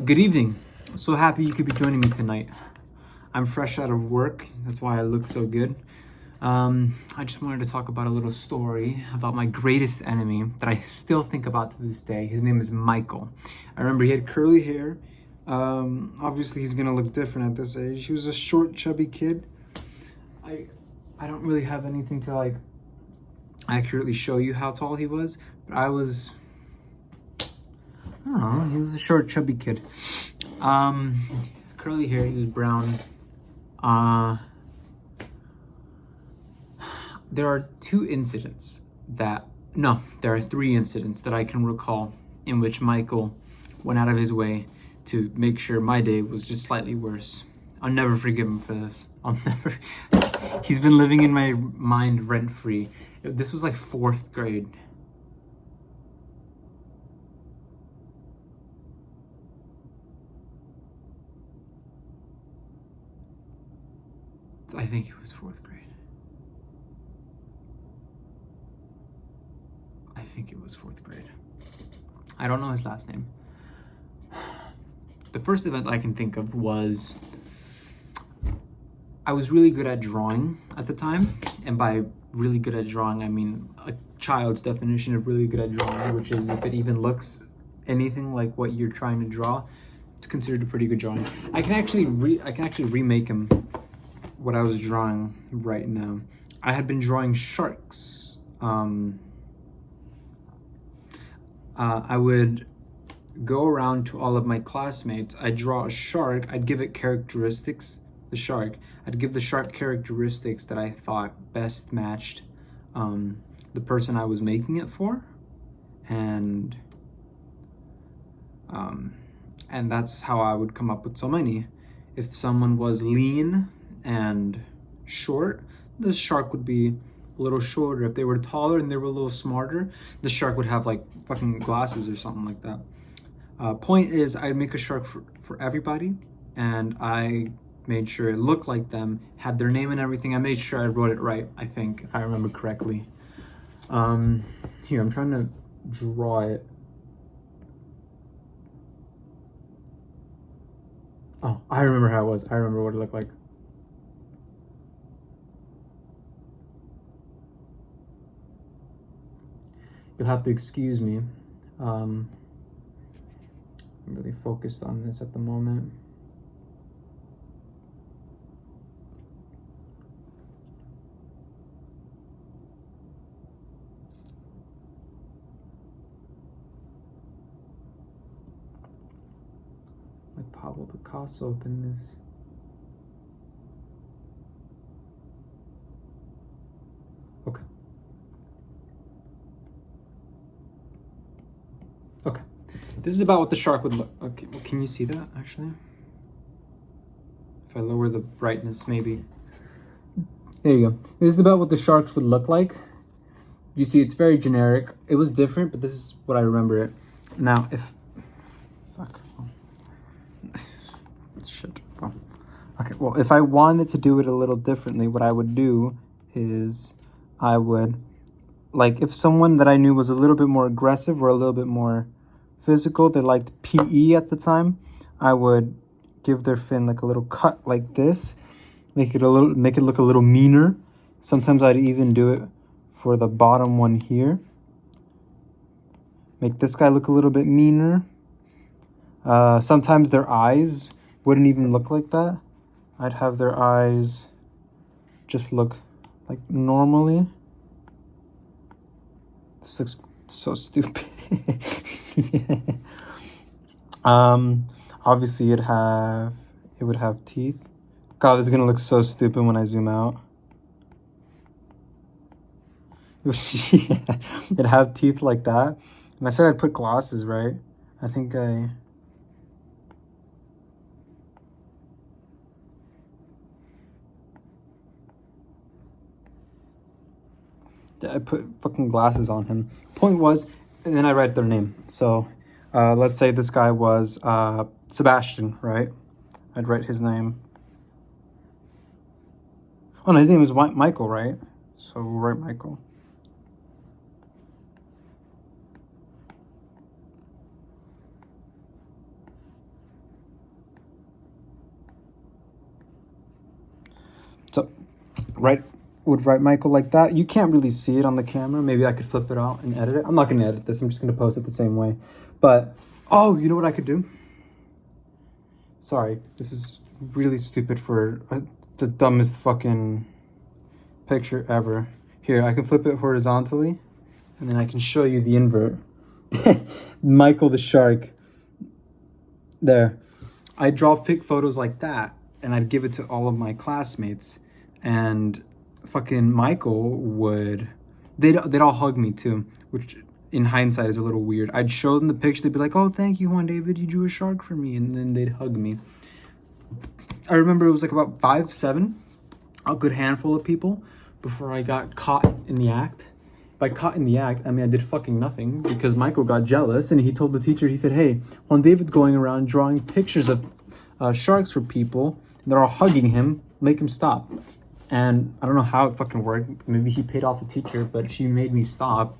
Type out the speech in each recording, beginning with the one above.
Good evening. I'm so happy you could be joining me tonight. I'm fresh out of work, that's why I look so good. I just wanted to talk about a little story about my greatest enemy that I still think about to this day. His name is Michael. I remember he had curly hair. Obviously, he's gonna look different at this age. He was a short, chubby kid. I don't really have anything to like accurately show you how tall he was, but I don't know, he was a short, chubby kid. Curly hair, he was brown. There are three incidents that I can recall in which Michael went out of his way to make sure my day was just slightly worse. I'll never forgive him for this. He's been living in my mind rent-free. This was like 4th grade. I think it was 4th grade. I think it was 4th grade. I don't know his last name. The first event I can think of was I was really good at drawing at the time. And by really good at drawing, I mean a child's definition of really good at drawing, which is if it even looks anything like what you're trying to draw, it's considered a pretty good drawing. I can actually remake him what I was drawing right now. I had been drawing sharks. I would go around to all of my classmates. I'd draw a shark. I'd give it characteristics. I'd give the shark characteristics that I thought best matched the person I was making it for, and that's how I would come up with so many. If someone was lean and short, the shark would be a little shorter. If they were taller and they were a little smarter, the shark would have like fucking glasses or something like that. Point is, I'd make a shark for everybody, and I made sure it looked like them, had their name and everything. I made sure I wrote it right, I think, if I remember correctly. Here, I'm trying to draw it. Oh, I remember how it was. I remember what it looked like. You'll have to excuse me. I'm really focused on this at the moment. Like Pablo Picasso up in this. Okay. Okay. This is about what the shark would look. Okay, well, can you see that actually? If I lower the brightness, maybe. There you go. This is about what the sharks would look like. You see, it's very generic. It was different, but this is what I remember it. Now, shit. Oh. Okay, well, if I wanted to do it a little differently, what I would do is I would, like, if someone that I knew was a little bit more aggressive or a little bit more physical, they liked PE at the time, I would give their fin like a little cut like this, make it look a little meaner. Sometimes I'd even do it for the bottom one here. Make this guy look a little bit meaner. Sometimes their eyes wouldn't even look like that. I'd have their eyes just look like normally. This looks so stupid. Yeah. Obviously it would have teeth. God, this is gonna look so stupid when I zoom out. Yeah, it'd have teeth like that. And I said I'd put glosses, right? I think I put fucking glasses on him. Point was, and then I write their name. So let's say this guy was Sebastian, right? I'd write his name. Oh no, his name is Michael, right? So we'll write Michael. would write Michael like that. You can't really see it on the camera. Maybe I could flip it out and edit it. I'm not gonna edit this. I'm just gonna post it the same way. But oh, you know what I could do? Sorry, this is really stupid for the dumbest fucking picture ever. Here, I can flip it horizontally, and then I can show you the invert. Michael the shark. There. I draw pic photos like that, and I'd give it to all of my classmates, and fucking Michael would, they'd all hug me too, which in hindsight is a little weird. I'd show them the picture, they'd be like, oh, thank you, Juan David, you drew a shark for me, and then they'd hug me. I remember it was like about 5, 7, a good handful of people before I got caught in the act. By caught in the act, I mean I did fucking nothing, because Michael got jealous and he told the teacher, he said, hey, Juan David's going around drawing pictures of sharks for people, and they're all hugging him, make him stop. And I don't know how it fucking worked. Maybe he paid off the teacher, but she made me stop.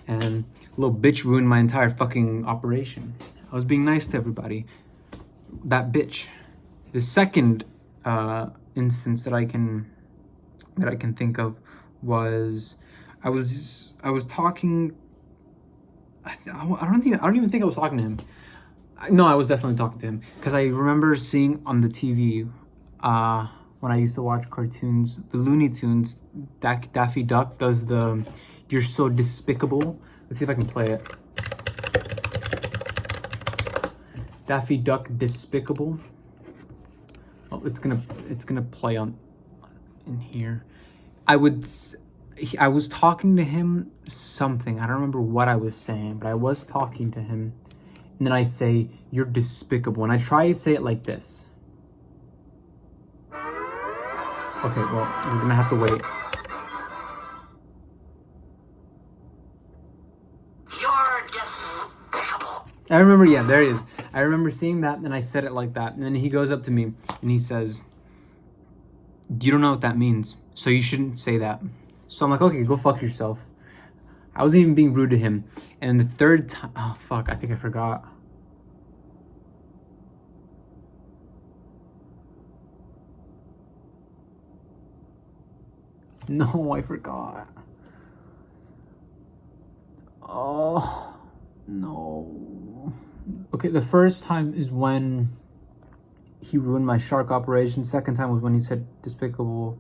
And a little bitch ruined my entire fucking operation. I was being nice to everybody. That bitch. The second instance that I can think of was I was talking. I don't even think I was talking to him. No, I was definitely talking to him, because I remember seeing on the TV when I used to watch cartoons, the Looney Tunes, Daffy Duck does the "You're so despicable." Let's see if I can play it. Daffy Duck despicable. Oh, it's gonna play on in here. I was talking to him something. I don't remember what I was saying, but I was talking to him. And then I say, you're despicable. And I try to say it like this. Okay, well, we're gonna have to wait. You're despicable. I remember, yeah, there it is. I remember seeing that, and I said it like that. And then he goes up to me, and he says, you don't know what that means, so you shouldn't say that. So I'm like, okay, go fuck yourself. I wasn't even being rude to him. And the third time, oh fuck, I think I forgot. No, I forgot. Oh, no. Okay, the first time is when he ruined my shark operation. Second time was when he said despicable.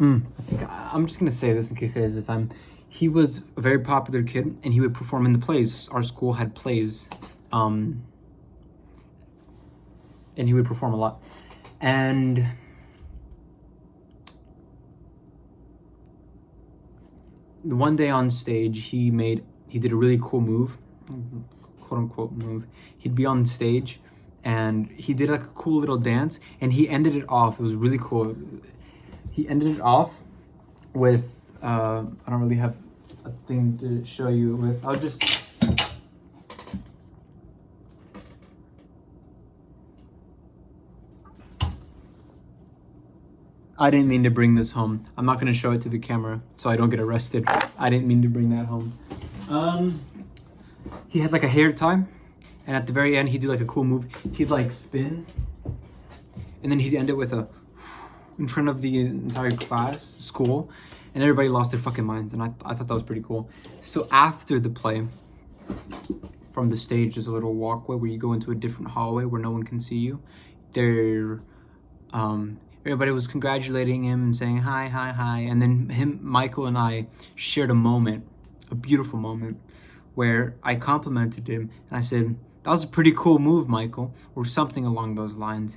I think I'm just gonna say this in case it is this time. He was a very popular kid, and he would perform in the plays. Our school had plays, and he would perform a lot. And one day on stage, he did a really cool move, quote unquote move. He'd be on stage, and he did like a cool little dance, and he ended it off. It was really cool. He ended it off with, I don't really have a thing to show you with. I'll just, I didn't mean to bring this home. I'm not gonna show it to the camera so I don't get arrested. I didn't mean to bring that home. He had like a hair tie, and at the very end, he'd do like a cool move. He'd like spin, and then he'd end it with a in front of the entire class, school, and everybody lost their fucking minds, and I thought that was pretty cool. So after the play, from the stage, there's a little walkway where you go into a different hallway where no one can see you. There, everybody was congratulating him and saying hi, hi, hi, and then Michael and I shared a moment, a beautiful moment, where I complimented him, and I said, that was a pretty cool move, Michael, or something along those lines.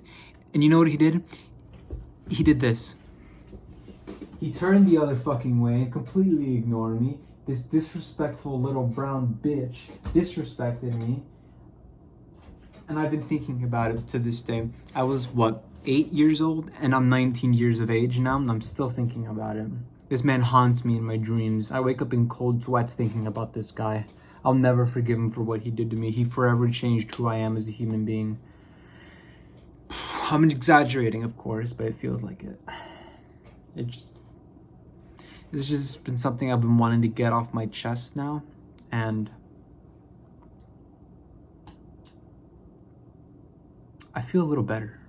And you know what he did? He did this. He turned the other fucking way and completely ignored me. This disrespectful little brown bitch disrespected me. And I've been thinking about it to this day. I was, 8 years old? And I'm 19 years of age now, and I'm still thinking about it. This man haunts me in my dreams. I wake up in cold sweats thinking about this guy. I'll never forgive him for what he did to me. He forever changed who I am as a human being. I'm exaggerating, of course, but it feels like it. It's just been something I've been wanting to get off my chest now, and I feel a little better.